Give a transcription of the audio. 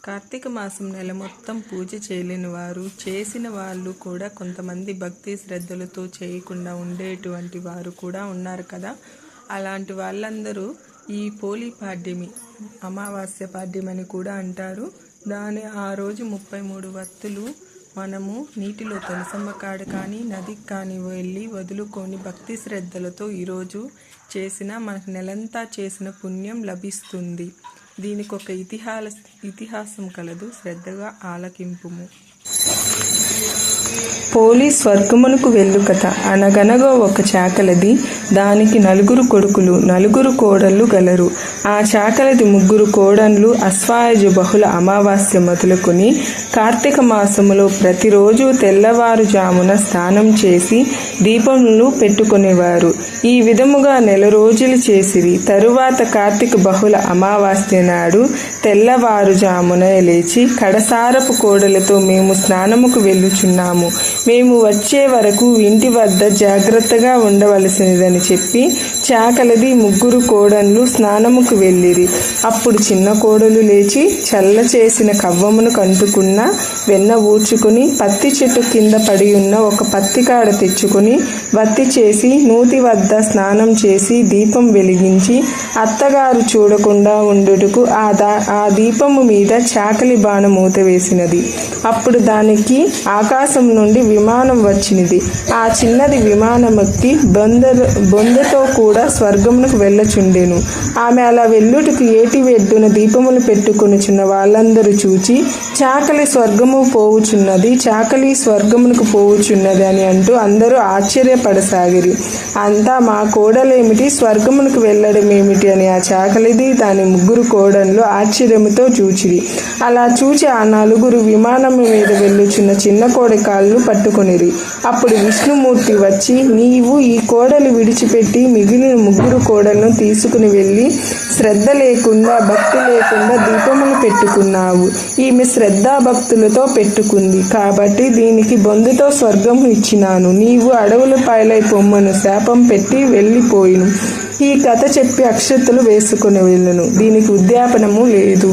కార్తీక మాసం నెల మొత్తం పూజ చేయలేని వారు, చేసిన వాళ్ళు కూడా కొంతమంది భక్తి శ్రద్ధలతో చేయకుండా ఉండేటువంటి వారు కూడా ఉన్నారు కదా. అలాంటి వాళ్ళందరూ ఈ పోలి పాడ్యమి, అమావాస్య పాడ్యమని కూడా అంటారు. ఆ రోజు 33 వత్తులు మనము నీటిలో తులసమ్మ కాడ కానీ నదికి కానీ వెళ్ళి వదులుకొని భక్తి శ్రద్ధలతో ఈరోజు చేసిన మనకు నెలంతా చేసిన పుణ్యం లభిస్తుంది. దీనికి ఒక ఇతిహాసం కలదు, శ్రద్ధగా ఆలకింపుము. పోలి స్వర్గమునకు వెళ్ళు కథ. అనగనగా ఒక చాకలది, దానికి 4 కొడుకులు 4 కోడళ్ళు గలరు. ఆ చాకలది 3 కోడళ్ళు అశ్వాయుజ బహుళ అమావాస్య మొదలుకొని కార్తీక మాసములో ప్రతిరోజు తెల్లవారుజామున స్నానం చేసి దీపములు పెట్టుకునేవారు. ఈ విధముగా 1 రోజులు చేసిరి. తరువాత కార్తీక బహుళ అమావాస్య నాడు తెల్లవారుజామున లేచి కడసారపు కోడలతో మేము స్నానముకు వెళ్ళుచున్నాము, మేము వచ్చే వరకు ఇంటి వద్ద జాగ్రత్తగా ఉండవలసినదని చెప్పి చాకలది 3 కోడళ్ళు స్నానముకు వెళ్ళిరి. అప్పుడు చిన్న కోడలు లేచి చల్ల చేసిన కవ్వమును కంటుకున్న వెన్న ఊడ్చుకుని పత్తి చెట్టు కింద పడి ఉన్న ఒక పత్తికాడ తెచ్చుకుని వత్తి చేసి నూతి వద్ద స్నానం చేసి దీపం వెలిగించి అత్తగారు చూడకుండా ఉండుటకు ఆ దీపము మీద చాకలి బాణ మూత వేసినది. అప్పుడు దానికి ఆకాశం నుండి విమానం వచ్చినది. ఆ చిన్నది విమానమెక్కి బొందతో కూడా స్వర్గమునకు వెళ్ళచుండెను. ఆమె అలా వెళ్ళుటకు ఏటి వెడ్డున దీపములు పెట్టుకొనుచున్న వాళ్ళందరూ చూచి చాకలి స్వర్గము పోవుచున్నది, చాకలి స్వర్గమునకు పోవుచున్నది అని అంటూ అందరూ ఆశ్చర్యపడసాగిరి. అంతా మా కోడలేమిటి, స్వర్గమునకు వెళ్ళడం ఏమిటి అని ఆ చాకలిది దాని 3 కోడళ్ళు ఆశ్చర్యముతో చూచిరి. అలా చూచి ఆ 4 విమానము మీద వెళ్ళుచున్న చిన్న కోడి కాళ్ళు పట్టుకొనిరి. అప్పుడు విష్ణుమూర్తి వచ్చి, నీవు ఈ కోడలు విడిచిపెట్టి మిగిలిన 3 కోడలను తీసుకుని వెళ్ళి శ్రద్ధ లేకుండా భక్తి లేకుండా దీపములు పెట్టుకున్నావు. ఈమె శ్రద్ధాభక్తులతో పెట్టుకుంది కాబట్టి దీనికి బొందుతో స్వర్గము ఇచ్చినాను. నీవు అడవుల పాయలై పొమ్మను శాపం పెట్టి వెళ్ళిపోయిను. ఈ కథ చెప్పి అక్షతలు వేసుకుని వెళ్ళను. దీనికి ఉద్యాపనము లేదు.